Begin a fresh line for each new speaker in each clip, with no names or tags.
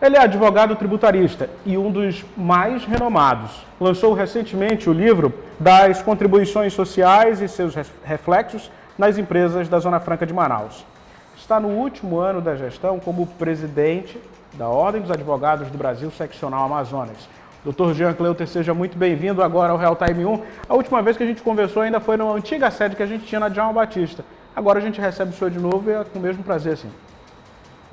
Ele é advogado tributarista e um dos mais renomados. Lançou recentemente o livro das contribuições sociais e seus reflexos nas empresas da Zona Franca de Manaus. Está no último ano da gestão como presidente da Ordem dos Advogados do Brasil, Seccional Amazonas. Dr. Jean Cleuter, seja muito bem-vindo agora ao Real Time 1. A última vez que a gente conversou ainda foi na antiga sede que a gente tinha na Djalma Batista. Agora a gente recebe o senhor de novo e é com o mesmo prazer, sim.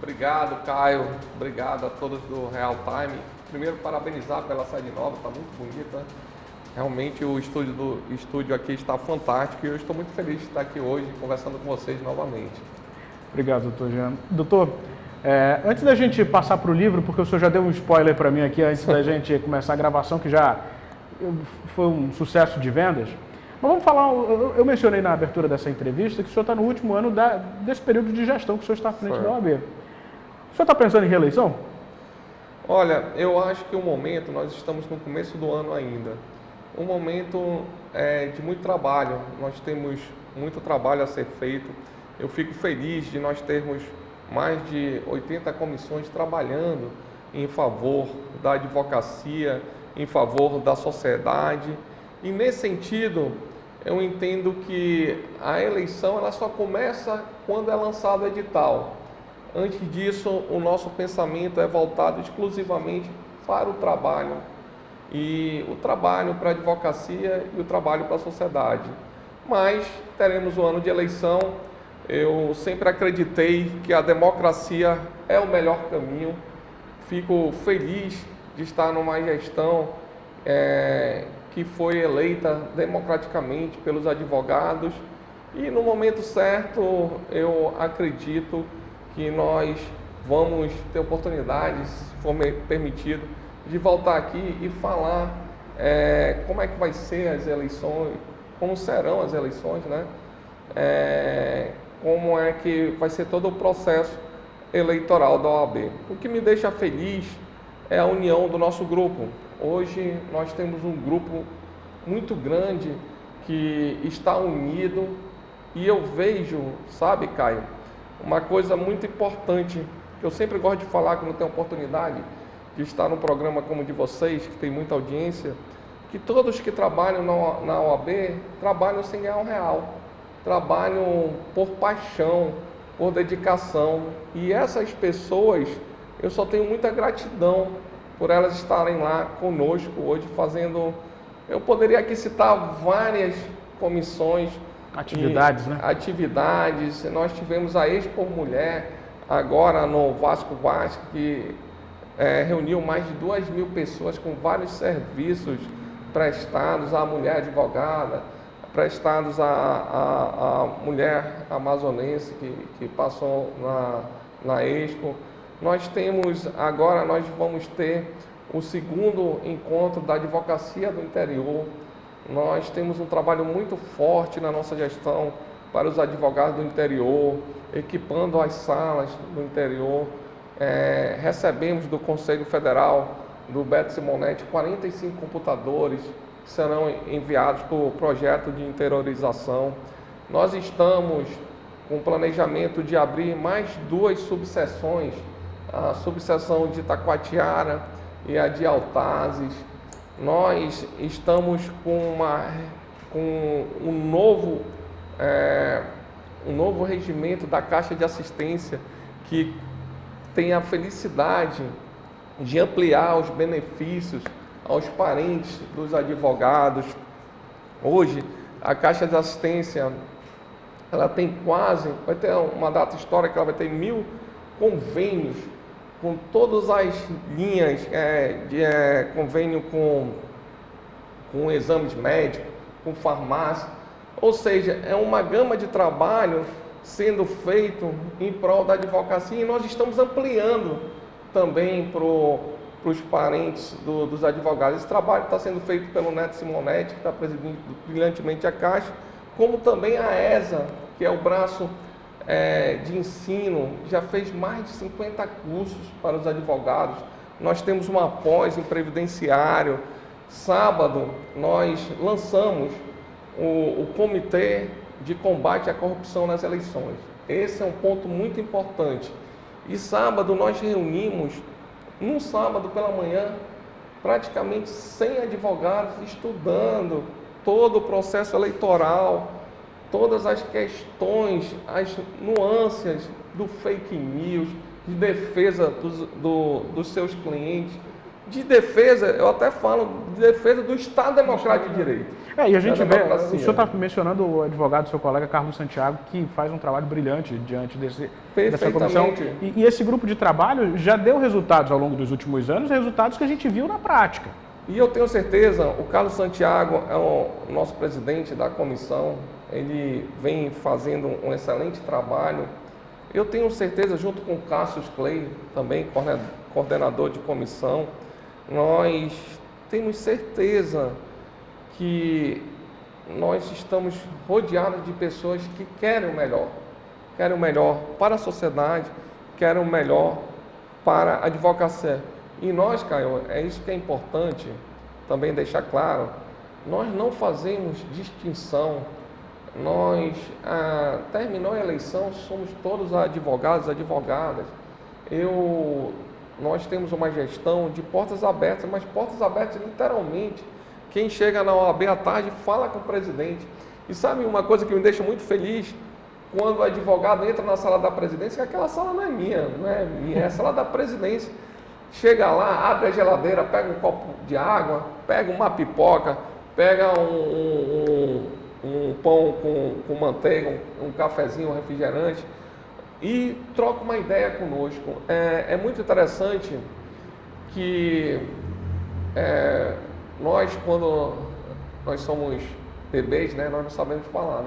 Obrigado, Caio. Obrigado a todos do Real Time. Primeiro, parabenizar pela sede nova, está muito bonita. Realmente o estúdio aqui está fantástico e eu estou muito feliz de estar aqui hoje conversando com vocês novamente.
Obrigado, doutor Jean. Doutor, antes da gente passar para o livro, porque o senhor já deu um spoiler para mim aqui antes da gente começar a gravação, que já foi um sucesso de vendas. Mas vamos falar, eu mencionei na abertura dessa entrevista que o senhor está no último ano desse período de gestão que o senhor está à frente da OAB. O senhor está pensando em reeleição?
Olha, eu acho que nós estamos no começo do ano ainda. Um momento de muito trabalho, nós temos muito trabalho a ser feito. Eu fico feliz de nós termos mais de 80 comissões trabalhando em favor da advocacia, em favor da sociedade. E nesse sentido, eu entendo que a eleição ela só começa quando é lançado o edital. Antes disso, o nosso pensamento é voltado exclusivamente para o trabalho. E o trabalho para a advocacia e o trabalho para a sociedade. Mas teremos um ano de eleição. Eu sempre acreditei que a democracia é o melhor caminho. Fico feliz de estar numa gestão que foi eleita democraticamente pelos advogados. E no momento certo, eu acredito que nós vamos ter oportunidade, se for permitido, de voltar aqui e falar como é que vai ser as eleições, como serão as eleições, né? Como é que vai ser todo o processo eleitoral da OAB. O que me deixa feliz é a união do nosso grupo. Hoje nós temos um grupo muito grande que está unido e eu vejo, sabe, Caio, uma coisa muito importante que eu sempre gosto de falar quando tenho oportunidade de estar num programa como o de vocês, que tem muita audiência, que todos que trabalham na OAB trabalham sem ganhar R$1, trabalham por paixão, por dedicação. E essas pessoas, eu só tenho muita gratidão por elas estarem lá conosco hoje fazendo... Eu poderia aqui citar várias comissões,
atividades, né?
Atividades. Nós tivemos a Expo Mulher agora no Vasco, que reuniu mais de 2.000 pessoas com vários serviços prestados à mulher advogada, prestados à mulher amazonense que passou na Expo. Nós vamos ter o segundo encontro da advocacia do interior. Nós temos um trabalho muito forte na nossa gestão para os advogados do interior, equipando as salas do interior. Recebemos do Conselho Federal, do Beto Simonetti, 45 computadores que serão enviados para o projeto de interiorização. Nós estamos com o planejamento de abrir mais 2 subseções, a subseção de Itacoatiara e a de Altazes. Nós estamos com um novo regimento da Caixa de Assistência que tem a felicidade de ampliar os benefícios aos parentes dos advogados. Hoje, a Caixa de Assistência ela tem vai ter uma data histórica, ela vai ter 1.000 convênios com todas as linhas, convênio com exames médicos, com farmácia, ou seja, é uma gama de trabalho sendo feito em prol da advocacia e nós estamos ampliando também para os parentes dos advogados. Esse trabalho está sendo feito pelo Neto Simonetti, que está presidindo brilhantemente a Caixa, como também a ESA, que é o braço de ensino, já fez mais de 50 cursos para os advogados. Nós temos uma pós em previdenciário. Sábado, nós lançamos o Comitê de Combate à Corrupção nas Eleições. Esse é um ponto muito importante. E sábado nós reunimos num sábado pela manhã, praticamente 100 advogados estudando todo o processo eleitoral, todas as questões, as nuances do fake news, de defesa dos seus clientes, de defesa, eu até falo, de defesa do Estado Democrático de Direito.
E a gente vê, o senhor está mencionando o advogado, seu colega Carlos Santiago, que faz um trabalho brilhante diante dessa comissão. E esse grupo de trabalho já deu resultados ao longo dos últimos anos, resultados que a gente viu na prática.
E eu tenho certeza, o Carlos Santiago é o nosso presidente da comissão, ele vem fazendo um excelente trabalho. Eu tenho certeza, junto com o Cassius Clay, também coordenador de comissão, nós temos certeza que nós estamos rodeados de pessoas que querem o melhor para a sociedade, querem o melhor para a advocacia. E nós, Caio, é isso que é importante também deixar claro, nós não fazemos distinção, nós, terminou a eleição, somos todos advogados, advogadas. Nós temos uma gestão de portas abertas, mas portas abertas literalmente. Quem chega na OAB à tarde fala com o presidente. E sabe uma coisa que me deixa muito feliz? Quando o advogado entra na sala da presidência, que aquela sala não é minha, é a sala da presidência. Chega lá, abre a geladeira, pega um copo de água, pega uma pipoca, pega um pão com manteiga, um cafezinho, um refrigerante e troca uma ideia conosco. É muito interessante que nós, quando nós somos bebês, nós não sabemos falar,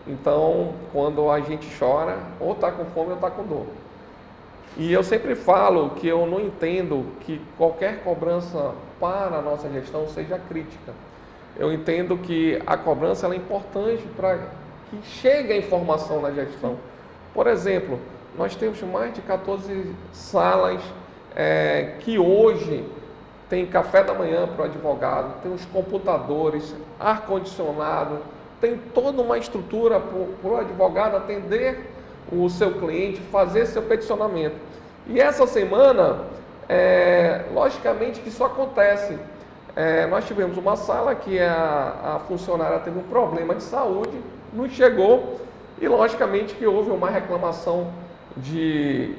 Então, quando a gente chora, ou está com fome ou está com dor. E eu sempre falo que eu não entendo que qualquer cobrança para a nossa gestão seja crítica. Eu entendo que a cobrança ela é importante para que chegue a informação na gestão. Por exemplo, nós temos mais de 14 salas que hoje tem café da manhã para o advogado, tem os computadores, ar-condicionado, tem toda uma estrutura para o advogado atender o seu cliente, fazer seu peticionamento. E essa semana, logicamente que isso acontece. Nós tivemos uma sala que a funcionária teve um problema de saúde, nos chegou e logicamente que houve uma reclamação de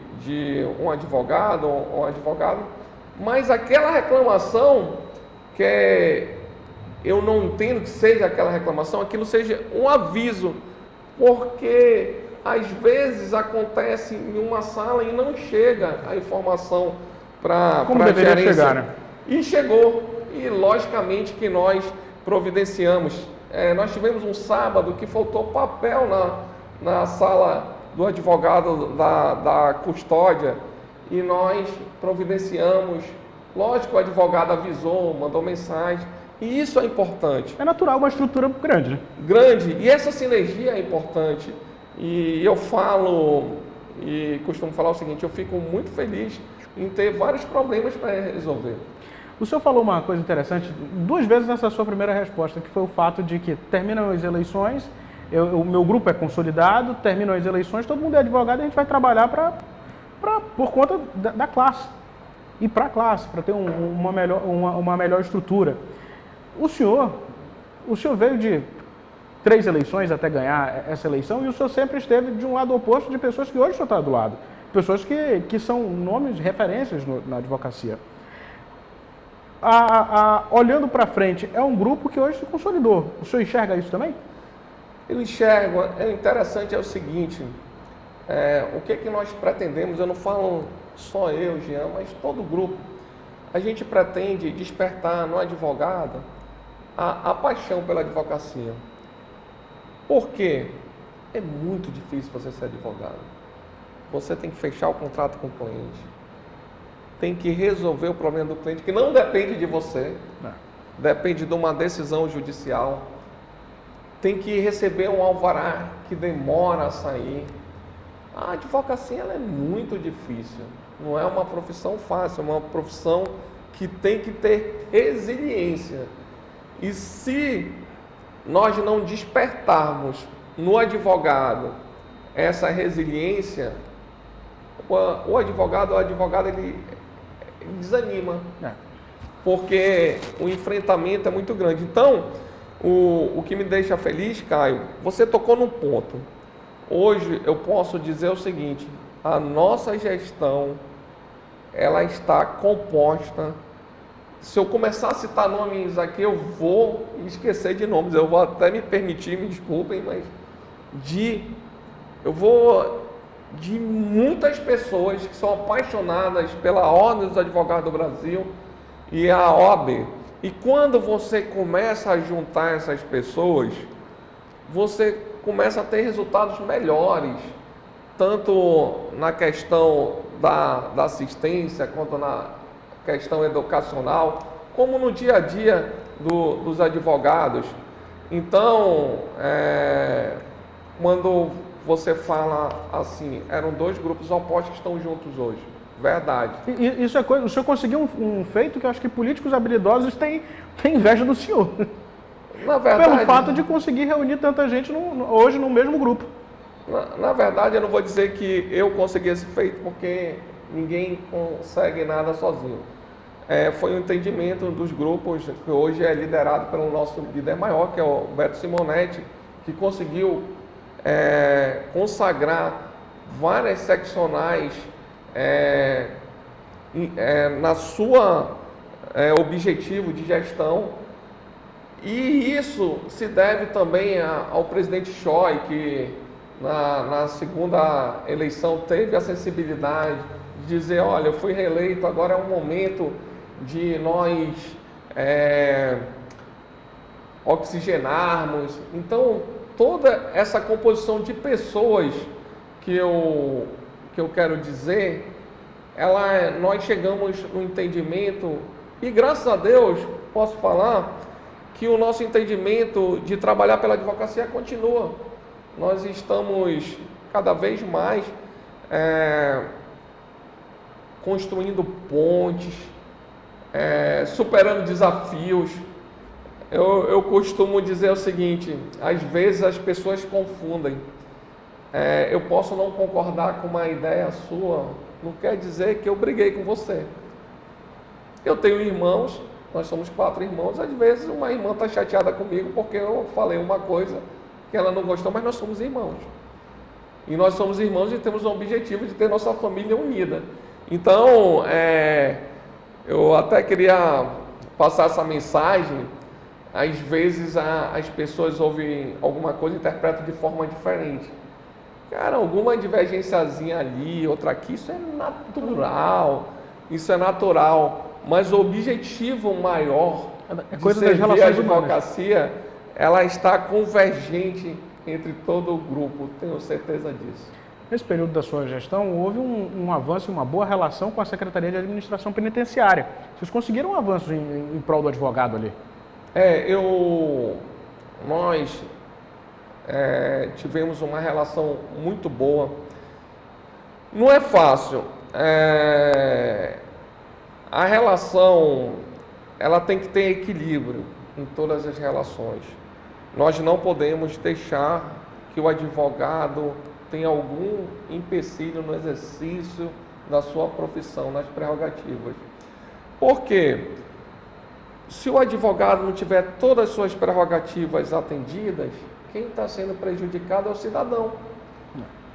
um advogado, mas aquela reclamação eu não entendo que seja aquela reclamação, aquilo seja um aviso, porque às vezes acontece em uma sala e não chega a informação para a gerência. Chegar, E chegou, e logicamente que nós providenciamos. Nós tivemos um sábado que faltou papel na sala do advogado da custódia, e nós providenciamos. Lógico, o advogado avisou, mandou mensagem, e isso é importante.
É natural uma estrutura grande,
Grande, e essa sinergia é importante. E eu falo, e costumo falar o seguinte, eu fico muito feliz em ter vários problemas para resolver.
O senhor falou uma coisa interessante, 2 vezes nessa sua primeira resposta, que foi o fato de que terminam as eleições, o meu grupo é consolidado, terminam as eleições, todo mundo é advogado e a gente vai trabalhar por conta da classe. E para a classe, para ter uma melhor estrutura. O senhor veio de 3 eleições até ganhar essa eleição, e o senhor sempre esteve de um lado oposto de pessoas que hoje o senhor está do lado. Pessoas que são nomes, referências na advocacia. Olhando para frente, é um grupo que hoje se consolidou. O senhor enxerga isso também?
Eu enxergo. Interessante é o seguinte, o que nós pretendemos, eu não falo só eu, Jean, mas todo o grupo. A gente pretende despertar no advogado a paixão pela advocacia. Por quê? É muito difícil você ser advogado. Você tem que fechar o contrato com o cliente. Tem que resolver o problema do cliente, que não depende de você. Não. Depende de uma decisão judicial. Tem que receber um alvará que demora a sair. A advocacia ela é muito difícil. Não é uma profissão fácil, é uma profissão que tem que ter resiliência. E se nós não despertarmos no advogado essa resiliência, o advogado desanima. Porque o enfrentamento é muito grande. Então, o que me deixa feliz, Caio, você tocou num ponto. Hoje eu posso dizer o seguinte: a nossa gestão, ela está composta. Se eu começar a citar nomes aqui, eu vou esquecer de nomes. Eu vou até me permitir, me desculpem, mas eu vou de muitas pessoas que são apaixonadas pela Ordem dos Advogados do Brasil e a OAB. E quando você começa a juntar essas pessoas, você começa a ter resultados melhores, tanto na questão da assistência, quanto na questão educacional, como no dia a dia dos advogados. Então, quando você fala assim, eram dois grupos opostos que estão juntos hoje. Verdade.
Isso é coisa. O senhor conseguiu um feito que eu acho que políticos habilidosos têm inveja do senhor.
Na verdade,
pelo fato de conseguir reunir tanta gente hoje no mesmo grupo.
Na verdade, eu não vou dizer que eu consegui esse feito, porque ninguém consegue nada sozinho. Foi um entendimento dos grupos, que hoje é liderado pelo nosso líder maior, que é o Beto Simonetti, que conseguiu consagrar várias seccionais na sua objetivo de gestão, e isso se deve também ao presidente Choi, que na segunda eleição teve a sensibilidade de dizer: olha, eu fui reeleito, agora é um momento de nós oxigenarmos. Então, toda essa composição de pessoas que eu quero dizer, nós chegamos no entendimento, e graças a Deus posso falar que o nosso entendimento de trabalhar pela advocacia continua. Nós estamos cada vez mais construindo pontes, superando desafios. Eu costumo dizer o seguinte: às vezes as pessoas confundem. Eu posso não concordar com uma ideia sua, não quer dizer que eu briguei com você. Eu tenho irmãos, nós somos 4 irmãos, às vezes uma irmã está chateada comigo porque eu falei uma coisa que ela não gostou, mas nós somos irmãos. E nós somos irmãos e temos o objetivo de ter nossa família unida. Então, eu até queria passar essa mensagem. Às vezes as pessoas ouvem alguma coisa e interpretam de forma diferente. Cara, alguma divergênciazinha ali, outra aqui, isso é natural, mas o objetivo maior de servir a advocacia, ela está convergente entre todo o grupo, tenho certeza disso.
Nesse período da sua gestão, houve um avanço e uma boa relação com a Secretaria de Administração Penitenciária. Vocês conseguiram um avanço em prol do advogado ali?
Nós tivemos uma relação muito boa. Não é fácil. A relação, ela tem que ter equilíbrio em todas as relações. Nós não podemos deixar que o advogado tenha algum empecilho no exercício da sua profissão, nas prerrogativas. Por quê? Se o advogado não tiver todas as suas prerrogativas atendidas, quem está sendo prejudicado é o cidadão,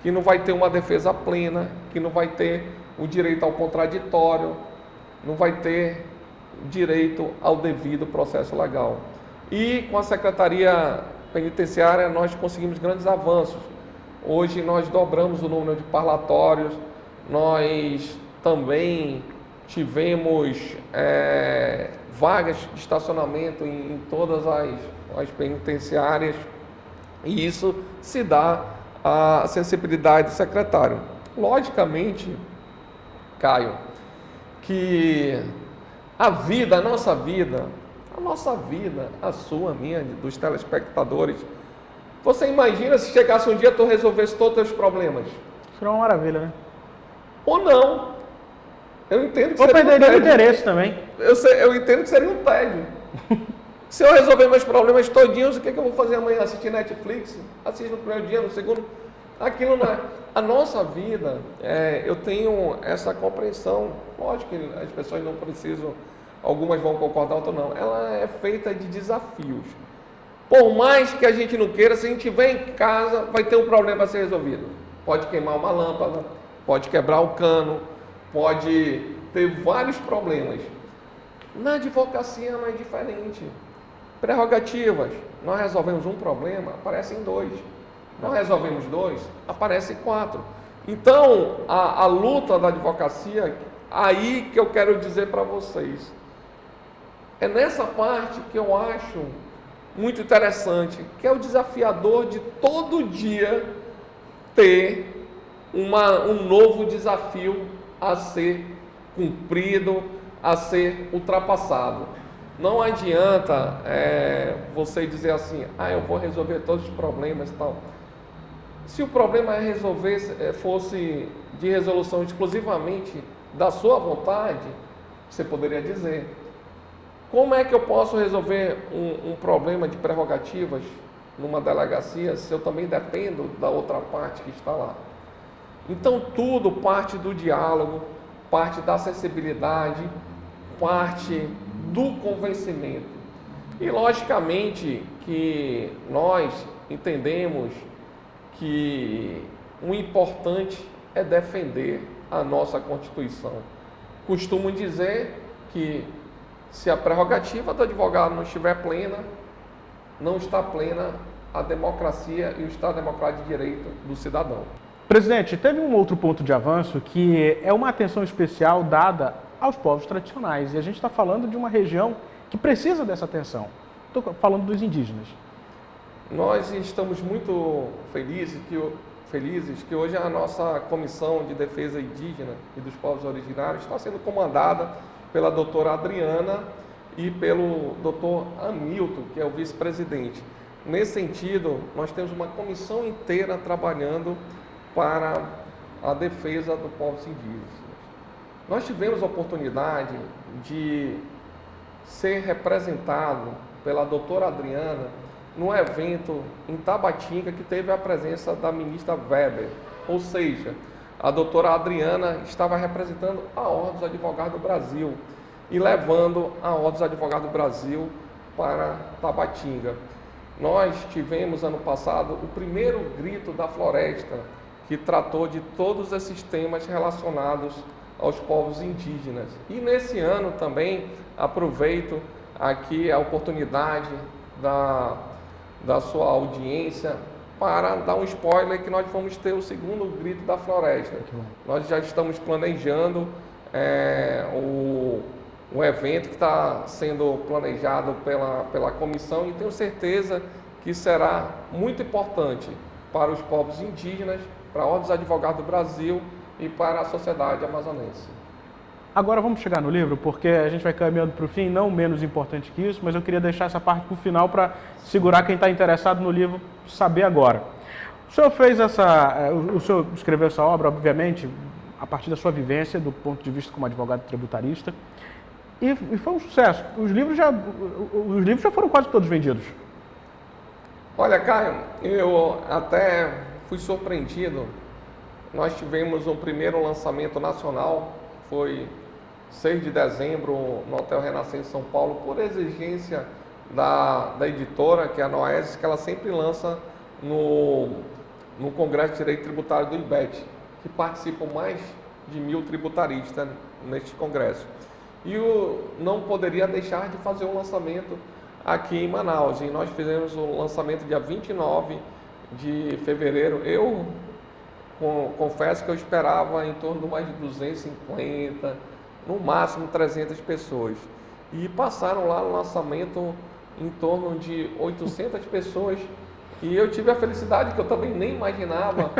que não vai ter uma defesa plena, que não vai ter o direito ao contraditório, não vai ter direito ao devido processo legal. E com a Secretaria Penitenciária nós conseguimos grandes avanços. Hoje nós dobramos o número de parlatórios, nós também tivemos vagas de estacionamento em todas as penitenciárias, e isso se dá à sensibilidade do secretário. Logicamente, Caio, que a nossa vida, a sua, a minha, dos telespectadores, você imagina se chegasse um dia tu resolvesse todos os teus problemas?
Seria uma maravilha, né?
Ou não. Eu entendo que
ou perderia o interesse também.
Eu entendo que seria um tédio. Se eu resolver meus problemas todinhos, o que eu vou fazer amanhã? Assistir Netflix? Assisto no primeiro dia, no segundo? Aquilo não é. A nossa vida, eu tenho essa compreensão, lógico que as pessoas não precisam, algumas vão concordar, outras não. Ela é feita de desafios. Por mais que a gente não queira, se a gente estiver em casa, vai ter um problema a ser resolvido. Pode queimar uma lâmpada, pode quebrar o cano, pode ter vários problemas. Na advocacia não é diferente. Prerrogativas. Nós resolvemos um problema, aparecem dois. Nós resolvemos dois, aparecem quatro. Então, a luta da advocacia, aí que eu quero dizer para vocês, é nessa parte que eu acho muito interessante, que é o desafiador de todo dia ter um novo desafio a ser cumprido, a ser ultrapassado. Não adianta você dizer assim, eu vou resolver todos os problemas e tal. Se o problema fosse de resolução exclusivamente da sua vontade, você poderia dizer, como é que eu posso resolver um problema de prerrogativas numa delegacia se eu também dependo da outra parte que está lá? Então tudo parte do diálogo, parte da acessibilidade, parte do convencimento. E logicamente que nós entendemos que o importante é defender a nossa Constituição. Costumo dizer que se a prerrogativa do advogado não estiver plena, não está plena a democracia e o Estado Democrático de Direito do cidadão.
Presidente, teve um outro ponto de avanço que é uma atenção especial dada aos povos tradicionais. E a gente está falando de uma região que precisa dessa atenção. Estou falando dos indígenas.
Nós estamos muito felizes que hoje a nossa Comissão de Defesa Indígena e dos Povos Originários está sendo comandada pela doutora Adriana e pelo doutor Hamilton, que é o vice-presidente. Nesse sentido, nós temos uma comissão inteira trabalhando para a defesa dos povos indígenas. Nós tivemos a oportunidade de ser representado pela doutora Adriana num evento em Tabatinga que teve a presença da ministra Weber, ou seja, a doutora Adriana estava representando a Ordem dos Advogados do Brasil e levando a Ordem dos Advogados do Brasil para Tabatinga. Nós tivemos ano passado o primeiro grito da floresta, que tratou de todos esses temas relacionados aos povos indígenas. E nesse ano também aproveito aqui a oportunidade da sua audiência para dar um spoiler que nós vamos ter o segundo grito da floresta. Nós já estamos planejando o evento que está sendo planejado pela comissão e tenho certeza que será muito importante para os povos indígenas, para a Ordem dos Advogados do Brasil e para a sociedade amazonense.
Agora vamos chegar no livro, porque a gente vai caminhando para o fim, não menos importante que isso, mas eu queria deixar essa parte para o final para segurar quem está interessado no livro saber agora. O senhor o senhor escreveu essa obra, obviamente, a partir da sua vivência, do ponto de vista como advogado tributarista, e foi um sucesso. Os livros já foram quase todos vendidos.
Olha, Caio, eu até fui surpreendido. Nós tivemos um primeiro lançamento nacional, foi 6 de dezembro, no Hotel Renascença São Paulo, por exigência da editora, que é a Noesis, que ela sempre lança no Congresso de Direito Tributário do IBET, que participam mais de 1000 tributaristas neste congresso. E não poderia deixar de fazer um lançamento aqui em Manaus. E nós fizemos o lançamento dia 29 de fevereiro. Eu confesso que eu esperava em torno de mais de 250, no máximo 300 pessoas. E passaram lá no lançamento em torno de 800 pessoas. E eu tive a felicidade, que eu também nem imaginava,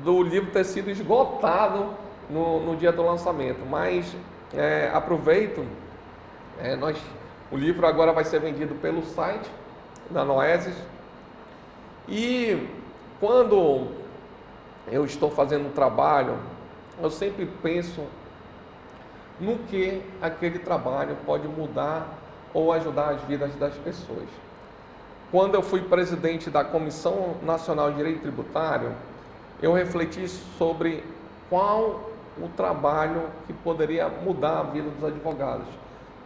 do livro ter sido esgotado no dia do lançamento. Mas aproveito, o livro agora vai ser vendido pelo site da Noesis. E quando eu estou fazendo um trabalho, eu sempre penso no que aquele trabalho pode mudar ou ajudar as vidas das pessoas. quando eu fui presidente da Comissão Nacional de Direito Tributário, eu refleti sobre qual o trabalho que poderia mudar a vida dos advogados.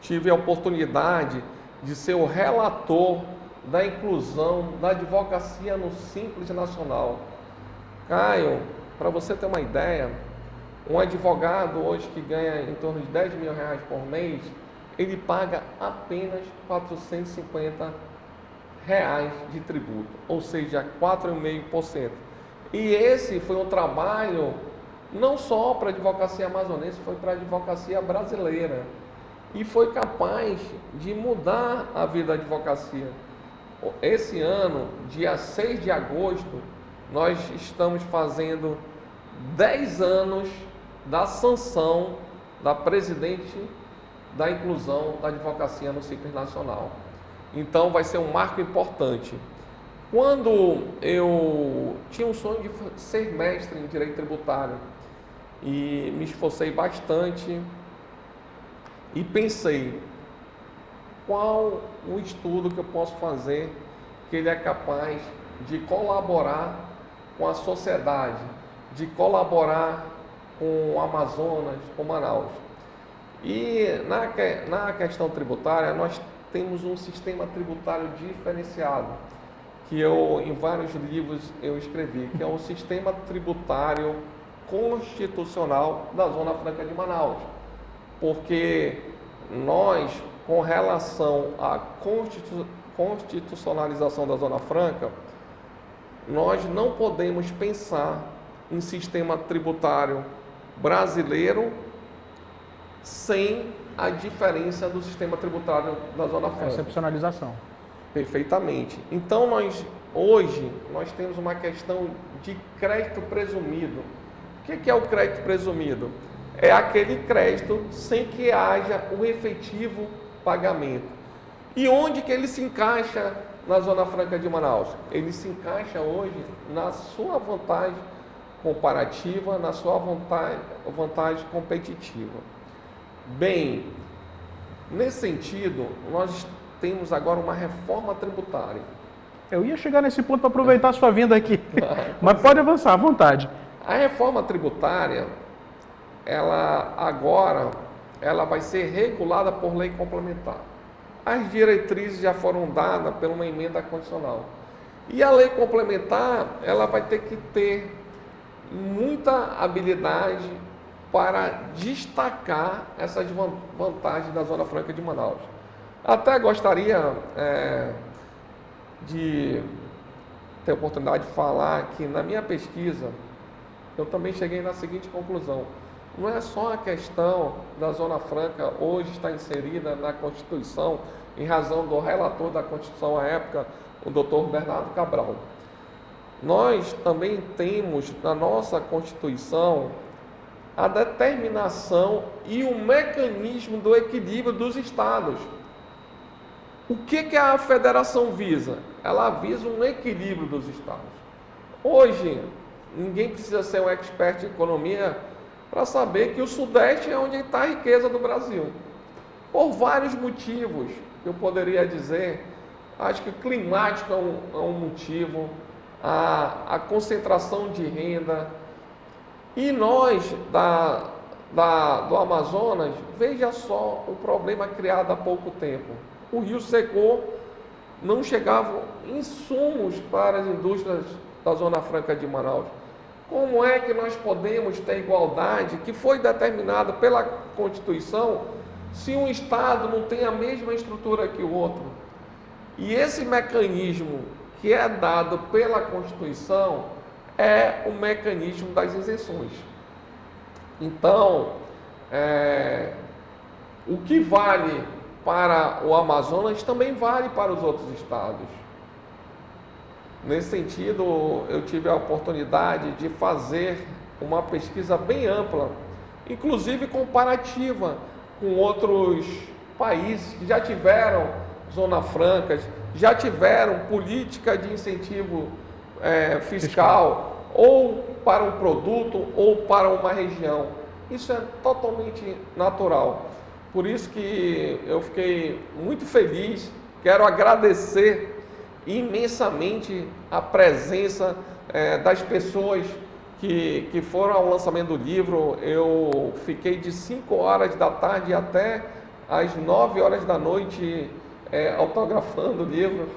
Tive a oportunidade de ser o relator da inclusão da advocacia no Simples Nacional. Caio, para você ter uma ideia, um advogado hoje que ganha em torno de R$10 mil por mês, ele paga apenas R$450 de tributo, ou seja, 4,5%. E esse foi um trabalho não só para a advocacia amazonense, foi para a advocacia brasileira. E foi capaz de mudar a vida da advocacia. Esse ano, dia 6 de agosto, nós estamos fazendo 10 anos da sanção da presidente da inclusão da advocacia no Simples Nacional. Então vai ser um marco importante. Quando eu tinha um sonho de ser mestre em Direito Tributário e me esforcei bastante e pensei, qual o estudo que eu posso fazer que ele é capaz de colaborar com a sociedade, de colaborar com o Amazonas, com Manaus. E na questão tributária, nós temos um sistema tributário diferenciado, que em vários livros eu escrevi, que é um sistema tributário constitucional da Zona Franca de Manaus. Porque nós, com relação à constitucionalização da Zona Franca, nós não podemos pensar em sistema tributário brasileiro sem a diferença do sistema tributário da Zona Franca.
Excepcionalização.
Perfeitamente. Então, hoje, nós temos uma questão de crédito presumido. O que é o crédito presumido? É aquele crédito sem que haja o efetivo pagamento. E onde que ele se encaixa na Zona Franca de Manaus? Ele se encaixa hoje na sua vantagem comparativa, na sua vantagem competitiva. Bem, nesse sentido, nós temos agora uma reforma tributária.
Eu ia chegar nesse ponto para aproveitar a sua vinda aqui, mas pode avançar à vontade.
A reforma tributária, ela vai ser regulada por lei complementar. As diretrizes já foram dadas por uma emenda constitucional. E a lei complementar, ela vai ter que ter muita habilidade para destacar essas vantagens da Zona Franca de Manaus. Até gostaria de ter a oportunidade de falar que na minha pesquisa, eu também cheguei na seguinte conclusão: não é só a questão da Zona Franca hoje estar inserida na Constituição, em razão do relator da Constituição à época, o Dr. Bernardo Cabral. Nós também temos na nossa Constituição a determinação e o mecanismo do equilíbrio dos estados. O que a federação visa? Ela visa um equilíbrio dos estados. Hoje, ninguém precisa ser um expert em economia para saber que o Sudeste é onde está a riqueza do Brasil. Por vários motivos, eu poderia dizer, acho que o climático é um motivo, a concentração de renda. E nós, do Amazonas, veja só o problema criado há pouco tempo. O rio secou, não chegavam insumos para as indústrias da Zona Franca de Manaus. Como é que nós podemos ter igualdade que foi determinada pela Constituição se um Estado não tem a mesma estrutura que o outro? E esse mecanismo que é dado pela Constituição é o mecanismo das isenções. Então, o que vale para o Amazonas também vale para os outros estados. Nesse sentido, eu tive a oportunidade de fazer uma pesquisa bem ampla, inclusive comparativa com outros países que já tiveram Zona Francas, já tiveram política de incentivo fiscal, ou para um produto, ou para uma região. Isso é totalmente natural. Por isso que eu fiquei muito feliz, quero agradecer imensamente a presença das pessoas que foram ao lançamento do livro. Eu fiquei de 5 horas da tarde até às 9 horas da noite autografando o livro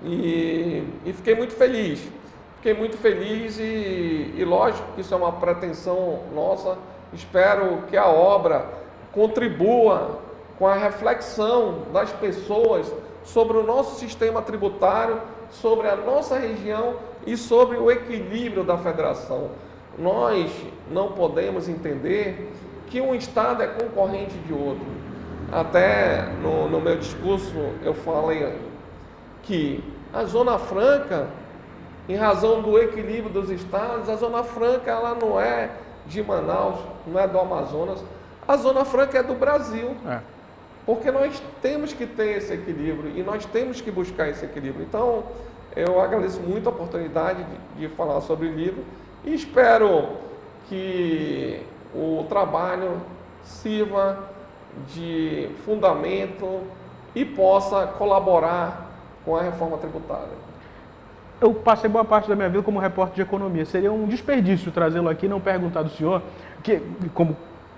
e fiquei muito feliz. Fiquei muito feliz e lógico que isso é uma pretensão nossa. Espero que a obra contribua com a reflexão das pessoas sobre o nosso sistema tributário, sobre a nossa região e sobre o equilíbrio da federação. Nós não podemos entender que um estado é concorrente de outro. Até no meu discurso eu falei que a Zona Franca, em razão do equilíbrio dos estados, a Zona Franca ela não é de Manaus, não é do Amazonas, a Zona Franca é do Brasil. Porque nós temos que ter esse equilíbrio e nós temos que buscar esse equilíbrio. Então, eu agradeço muito a oportunidade de falar sobre o livro e espero que o trabalho sirva de fundamento e possa colaborar com a reforma tributária.
Eu passei boa parte da minha vida como repórter de economia. Seria um desperdício trazê-lo aqui e não perguntar do senhor, que, como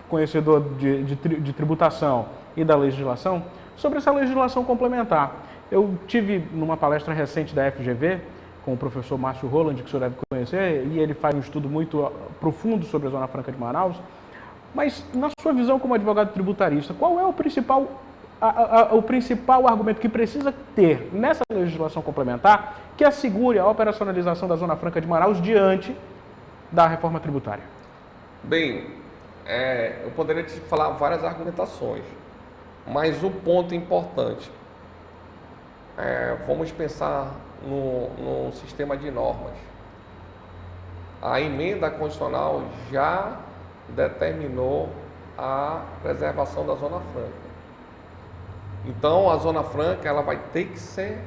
conhecedor de tributação e da legislação, sobre essa legislação complementar. Eu tive numa palestra recente da FGV, com o professor Márcio Roland, que o senhor deve conhecer, e ele faz um estudo muito profundo sobre a Zona Franca de Manaus. Mas, na sua visão como advogado tributarista, qual é o principal argumento que precisa ter nessa legislação complementar que assegure a operacionalização da Zona Franca de Manaus diante da reforma tributária?
Bem, eu poderia te falar várias argumentações, mas o ponto importante, vamos pensar no sistema de normas. A emenda constitucional já determinou a preservação da Zona Franca. Então, a Zona Franca ela vai ter que ser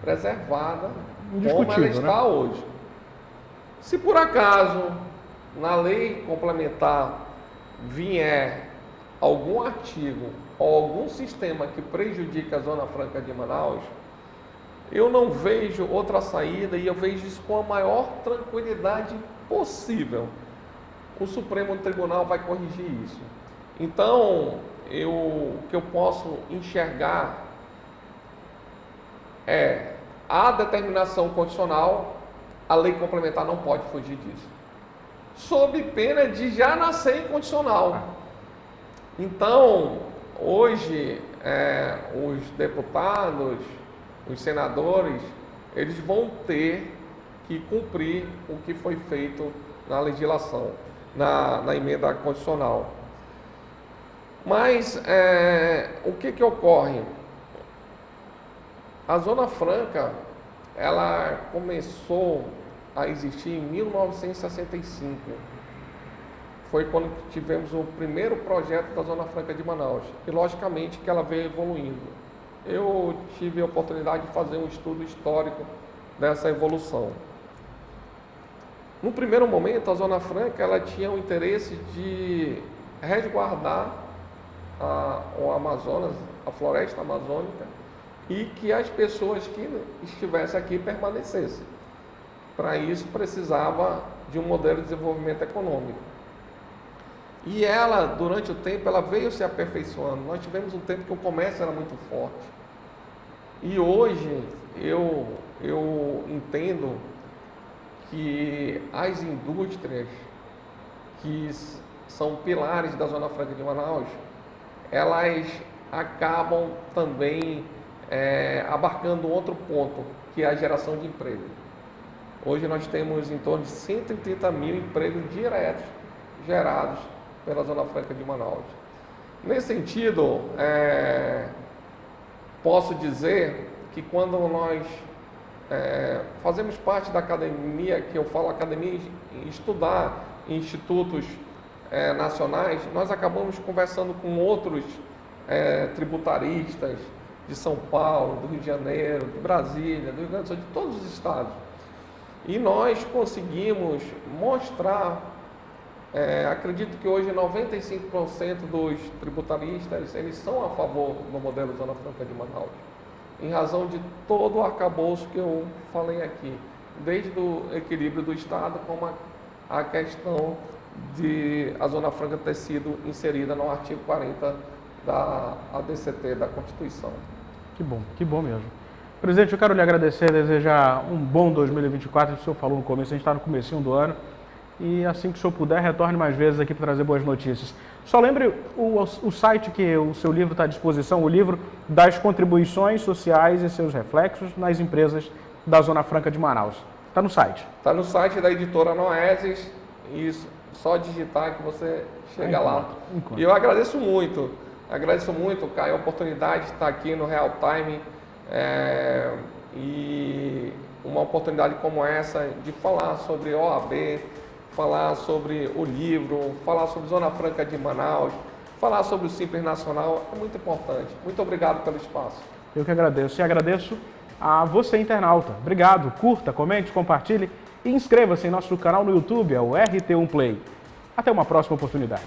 preservada como ela está hoje. Se por acaso, na lei complementar, vier algum artigo ou algum sistema que prejudique a Zona Franca de Manaus, eu não vejo outra saída e eu vejo isso com a maior tranquilidade possível. O Supremo Tribunal vai corrigir isso. Então, o que eu posso enxergar é a determinação constitucional, a lei complementar não pode fugir disso, sob pena de já nascer incondicional. Então, hoje, os deputados, os senadores, eles vão ter que cumprir o que foi feito na legislação, na emenda constitucional. Mas o que ocorre? A Zona Franca, ela começou a existir em 1965. Foi quando tivemos o primeiro projeto da Zona Franca de Manaus. E, logicamente, que ela veio evoluindo. Eu tive a oportunidade de fazer um estudo histórico dessa evolução. No primeiro momento, a Zona Franca ela tinha o interesse de resguardar o Amazonas, a floresta amazônica, e que as pessoas que estivessem aqui permanecessem. Para isso, precisava de um modelo de desenvolvimento econômico. E ela, durante o tempo, ela veio se aperfeiçoando. Nós tivemos um tempo que o comércio era muito forte. E hoje, eu entendo que as indústrias que são pilares da Zona Franca de Manaus, elas acabam também abarcando outro ponto, que é a geração de emprego. Hoje nós temos em torno de 130 mil empregos diretos gerados pela Zona Franca de Manaus. Nesse sentido, posso dizer que quando nós fazemos parte da academia, que eu falo academia, estudar em institutos nacionais, nós acabamos conversando com outros tributaristas de São Paulo, do Rio de Janeiro, de Brasília, do Rio Grande do Sul, de todos os estados. E nós conseguimos mostrar, acredito que hoje 95% dos tributaristas, eles são a favor do modelo Zona Franca de Manaus. em razão de todo o arcabouço que eu falei aqui, desde o equilíbrio do Estado, como a questão de a Zona Franca ter sido inserida no artigo 40 da ADCT, da Constituição.
Que bom mesmo. Presidente, eu quero lhe agradecer, desejar um bom 2024, o senhor falou no começo, a gente está no comecinho do ano, e assim que o senhor puder, retorne mais vezes aqui para trazer boas notícias. Só lembre o site que o seu livro está à disposição, o livro das contribuições sociais e seus reflexos nas empresas da Zona Franca de Manaus. Está no site.
Está no site da editora Noesis, e só digitar que você chega lá. E eu agradeço muito, Caio, a oportunidade de estar aqui no Real Time, e uma oportunidade como essa de falar sobre OAB, falar sobre o livro, falar sobre Zona Franca de Manaus, falar sobre o Simples Nacional, é muito importante. Muito obrigado pelo espaço.
Eu que agradeço. E agradeço a você, internauta. Obrigado. Curta, comente, compartilhe e inscreva-se em nosso canal no YouTube, é o RT1 Play. Até uma próxima oportunidade.